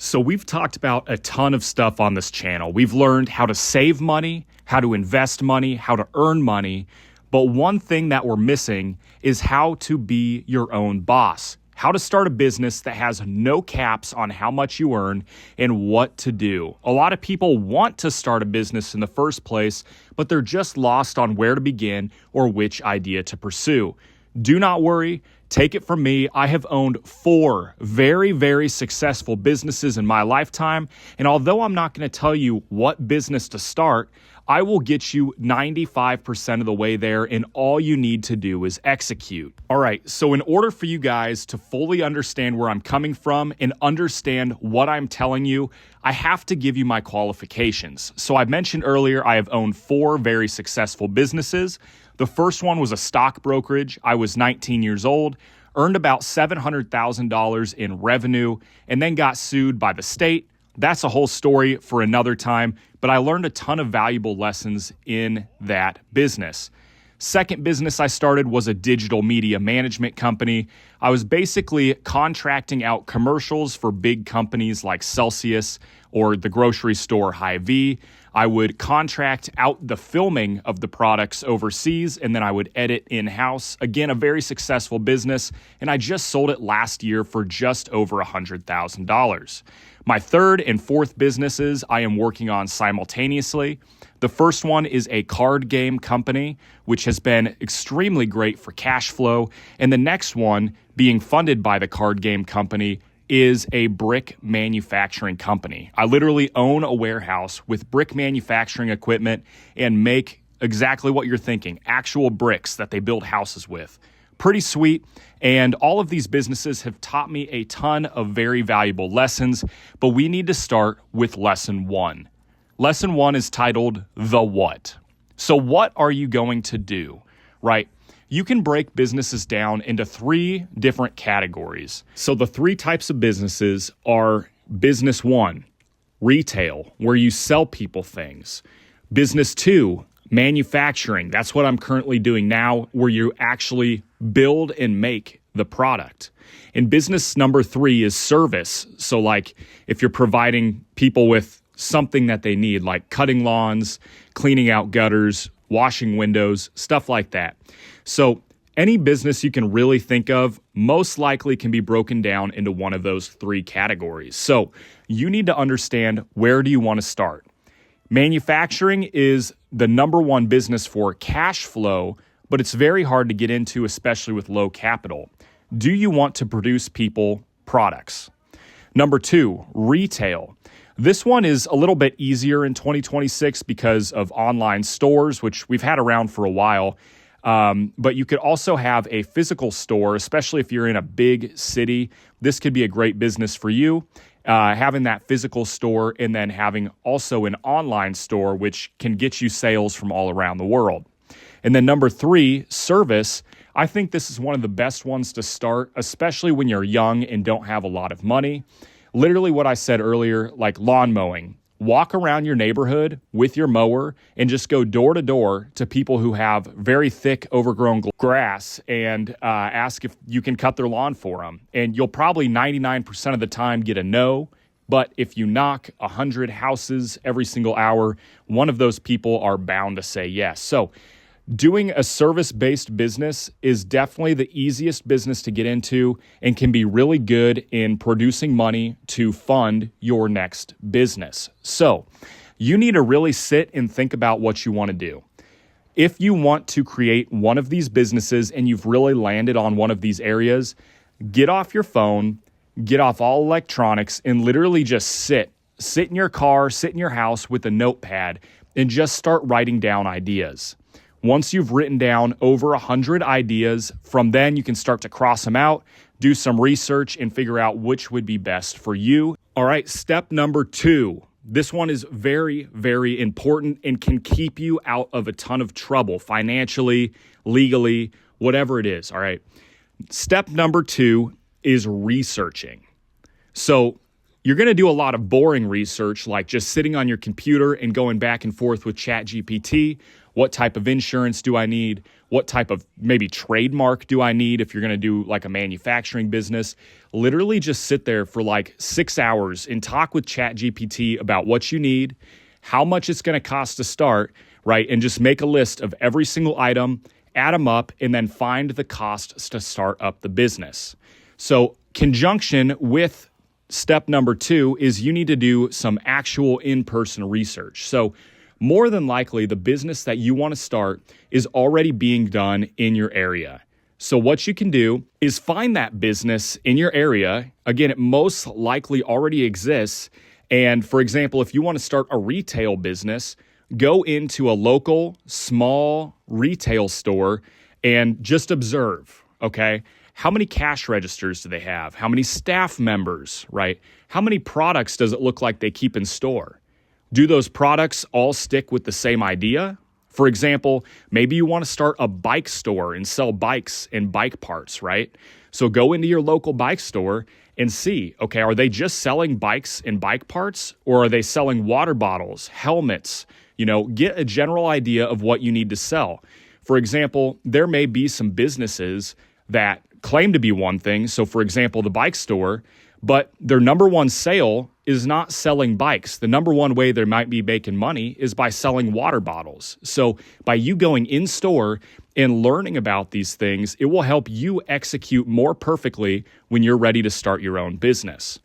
So we've talked about a ton of stuff on this channel. We've learned how to save money, how to invest money, how to earn money. But one thing that we're missing is how to be your own boss, how to start a business that has no caps on how much you earn and what to do. A lot of people want to start a business in the first place, but they're just lost on where to begin or which idea to pursue. Do not worry. Take it from me. I have owned 4 very, very successful businesses in my lifetime. And although I'm not going to tell you what business to start, I will get you 95% of the way there, and all you need to do is execute. All right, so in order for you guys to fully understand where I'm coming from and understand what I'm telling you, I have to give you my qualifications. So I mentioned earlier, I have owned 4 very successful businesses. The first one was a stock brokerage. I was 19 years old, earned about $700,000 in revenue, and then got sued by the state. That's a whole story for another time, but I learned a ton of valuable lessons in that business. Second business I started was a digital media management company. I was basically contracting out commercials for big companies like Celsius or the grocery store Hy-Vee. I would contract out the filming of the products overseas, and then I would edit in-house. Again, a very successful business, and I just sold it last year for just over $100,000. My third and fourth businesses I am working on simultaneously. The first one is a card game company, which has been extremely great for cash flow. And the next one, being funded by the card game company, is a brick manufacturing company. I literally own a warehouse with brick manufacturing equipment and make exactly what you're thinking, actual bricks that they build houses with. Pretty sweet. And all of these businesses have taught me a ton of very valuable lessons, but we need to start with lesson 1. Lesson 1 is titled The What. So what are you going to do, right? You can break businesses down into 3 different categories. So the 3 types of businesses are business 1, retail, where you sell people things. Business 2, manufacturing. That's what I'm currently doing now, where you actually build and make the product. And business number 3 is service. So like if you're providing people with something that they need, like cutting lawns, cleaning out gutters, washing windows, stuff like that. So any business you can really think of most likely can be broken down into one of those 3 categories. So you need to understand, where do you want to start? Manufacturing is the number 1 business for cash flow, but it's very hard to get into, especially with low capital. Do you want to produce people products? Number 2, retail. This one is a little bit easier in 2026 because of online stores, which we've had around for a while. But you could also have a physical store, especially if you're in a big city. This could be a great business for you, having that physical store and then having also an online store, which can get you sales from all around the world. And then number 3, service. I think this is one of the best ones to start, especially when you're young and don't have a lot of money. Literally what I said earlier, like lawn mowing. Walk around your neighborhood with your mower and just go door to door to people who have very thick, overgrown grass and ask if you can cut their lawn for them. And you'll probably 99% of the time get a no. But if you knock 100 houses every single hour, one of those people are bound to say yes. So doing a service-based business is definitely the easiest business to get into and can be really good in producing money to fund your next business. So you need to really sit and think about what you want to do. If you want to create one of these businesses and you've really landed on one of these areas, get off your phone, get off all electronics, and literally just sit in your car, sit in your house with a notepad and just start writing down ideas. Once you've written down over 100 ideas, from then you can start to cross them out, do some research, and figure out which would be best for you. All right, step number 2. This one is very, very important and can keep you out of a ton of trouble financially, legally, whatever it is. All right. Step number 2 is researching. So you're going to do a lot of boring research, like just sitting on your computer and going back and forth with ChatGPT. What type of insurance do I need? What type of maybe trademark do I need if you're going to do like a manufacturing business? Literally just sit there for like 6 hours and talk with ChatGPT about what you need, how much it's going to cost to start, right? And just make a list of every single item, add them up, and then find the costs to start up the business. So conjunction with step number 2 is you need to do some actual in-person research. So more than likely, the business that you want to start is already being done in your area. So what you can do is find that business in your area. Again, it most likely already exists. And for example, if you want to start a retail business, go into a local small retail store and just observe, okay? How many cash registers do they have? How many staff members, right? How many products does it look like they keep in store? Do those products all stick with the same idea? For example, maybe you want to start a bike store and sell bikes and bike parts, right? So go into your local bike store and see, okay, are they just selling bikes and bike parts, or are they selling water bottles, helmets? Get a general idea of what you need to sell. For example, there may be some businesses that claim to be one thing. So for example, the bike store, but their number one sale is not selling bikes. The number one way they might be making money is by selling water bottles. So by you going in store and learning about these things, it will help you execute more perfectly when you're ready to start your own business.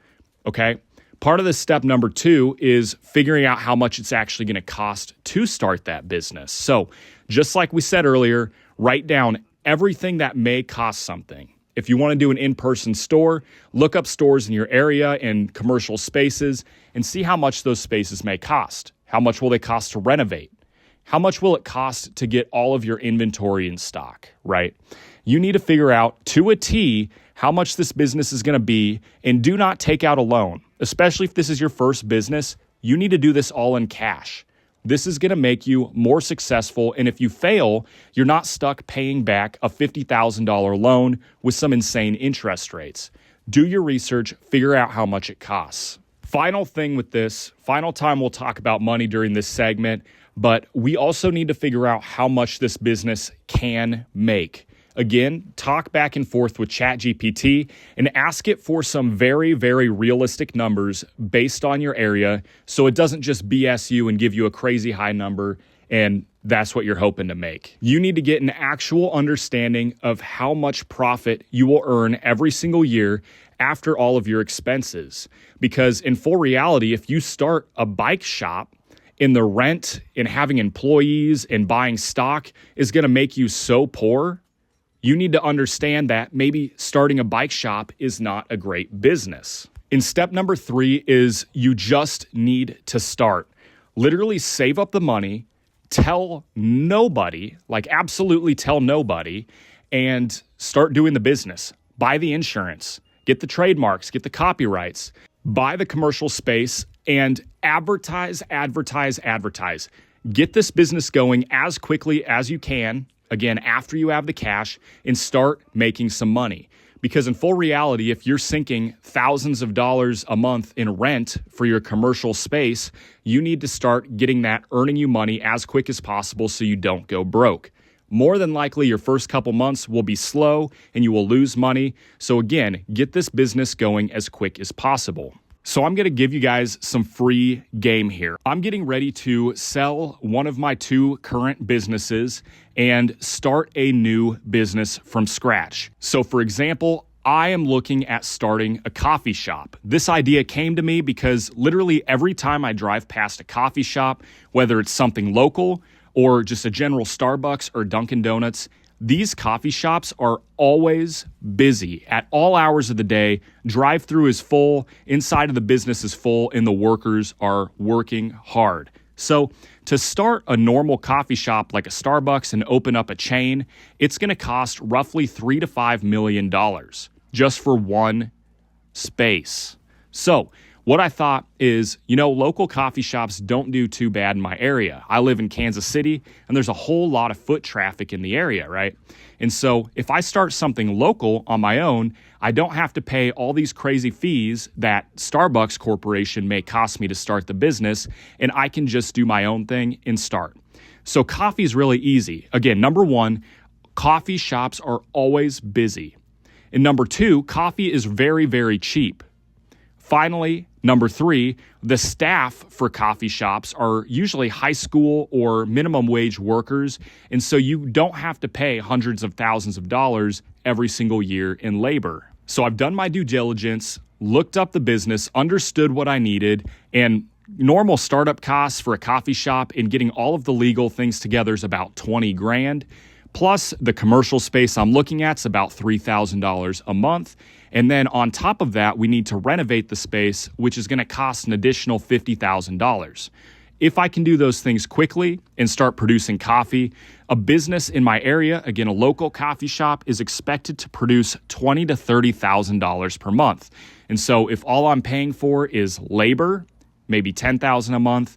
Okay? Part of this step number 2 is figuring out how much it's actually going to cost to start that business. So just like we said earlier, write down everything that may cost something. If you want to do an in-person store, look up stores in your area and commercial spaces and see how much those spaces may cost. How much will they cost to renovate? How much will it cost to get all of your inventory in stock, right? You need to figure out to a T how much this business is going to be, and do not take out a loan. Especially if this is your first business, you need to do this all in cash. This is going to make you more successful, and if you fail, you're not stuck paying back a $50,000 loan with some insane interest rates. Do your research, figure out how much it costs. Final thing with this, final time we'll talk about money during this segment, but we also need to figure out how much this business can make. Again, talk back and forth with ChatGPT and ask it for some very, very realistic numbers based on your area, so it doesn't just BS you and give you a crazy high number and that's what you're hoping to make. You need to get an actual understanding of how much profit you will earn every single year after all of your expenses. Because in full reality, if you start a bike shop, in the rent and having employees and buying stock is going to make you so poor, you need to understand that maybe starting a bike shop is not a great business. And step number 3 is you just need to start. Literally save up the money, tell nobody, like absolutely tell nobody, and start doing the business. Buy the insurance, get the trademarks, get the copyrights, buy the commercial space, and advertise. Get this business going as quickly as you can. Again, after you have the cash, and start making some money. Because in full reality, if you're sinking thousands of dollars a month in rent for your commercial space, you need to start getting that earning you money as quick as possible so you don't go broke. More than likely, your first couple months will be slow and you will lose money. So again, get this business going as quick as possible. So I'm going to give you guys some free game here. I'm getting ready to sell one of my 2 current businesses and start a new business from scratch. So for example, I am looking at starting a coffee shop. This idea came to me because literally every time I drive past a coffee shop, whether it's something local or just a general Starbucks or Dunkin' Donuts, these coffee shops are always busy at all hours of the day. Drive-through is full, inside of the business is full, and the workers are working hard. So to start a normal coffee shop like a Starbucks and open up a chain, it's going to cost roughly $3 to $5 million just for one space. So what I thought is, local coffee shops don't do too bad in my area. I live in Kansas City, and there's a whole lot of foot traffic in the area, right? And so if I start something local on my own, I don't have to pay all these crazy fees that Starbucks Corporation may cost me to start the business, and I can just do my own thing and start. So coffee is really easy. Again, number one, coffee shops are always busy. And number two, coffee is very, very cheap. Finally, number three, the staff for coffee shops are usually high school or minimum wage workers, and so you don't have to pay hundreds of thousands of dollars every single year in labor. So I've done my due diligence, looked up the business, understood what I needed, and normal startup costs for a coffee shop and getting all of the legal things together is about 20 grand. Plus the commercial space I'm looking at is about $3,000 a month. And then on top of that, we need to renovate the space, which is going to cost an additional $50,000. If I can do those things quickly and start producing coffee, a business in my area, again, a local coffee shop, is expected to produce $20,000 to $30,000 per month. And so if all I'm paying for is labor, maybe $10,000 a month,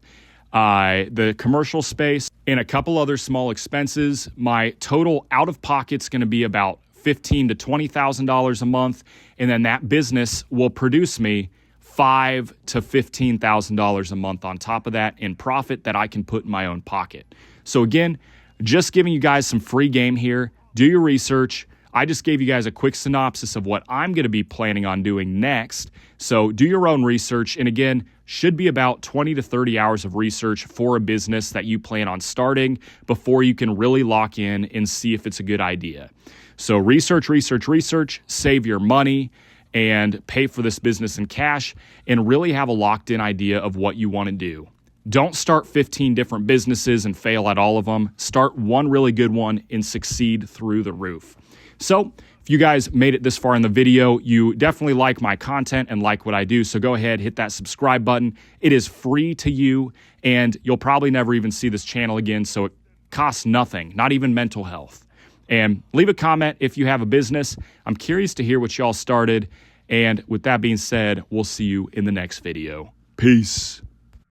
the commercial space, and a couple other small expenses, my total out of pocket's going to be about $15,000 to $20,000 a month, and then that business will produce me $5,000 to $15,000 a month on top of that in profit that I can put in my own pocket. So again, just giving you guys some free game here. Do your research. I just gave you guys a quick synopsis of what I'm going to be planning on doing next. So do your own research. And again, should be about 20 to 30 hours of research for a business that you plan on starting before you can really lock in and see if it's a good idea. So research, save your money, and pay for this business in cash, and really have a locked in idea of what you want to do. Don't start 15 different businesses and fail at all of them. Start one really good one and succeed through the roof. So if you guys made it this far in the video, you definitely like my content and like what I do. So go ahead, hit that subscribe button. It is free to you, and you'll probably never even see this channel again. So it costs nothing, not even mental health. And leave a comment if you have a business. I'm curious to hear what y'all started. And with that being said, we'll see you in the next video. Peace.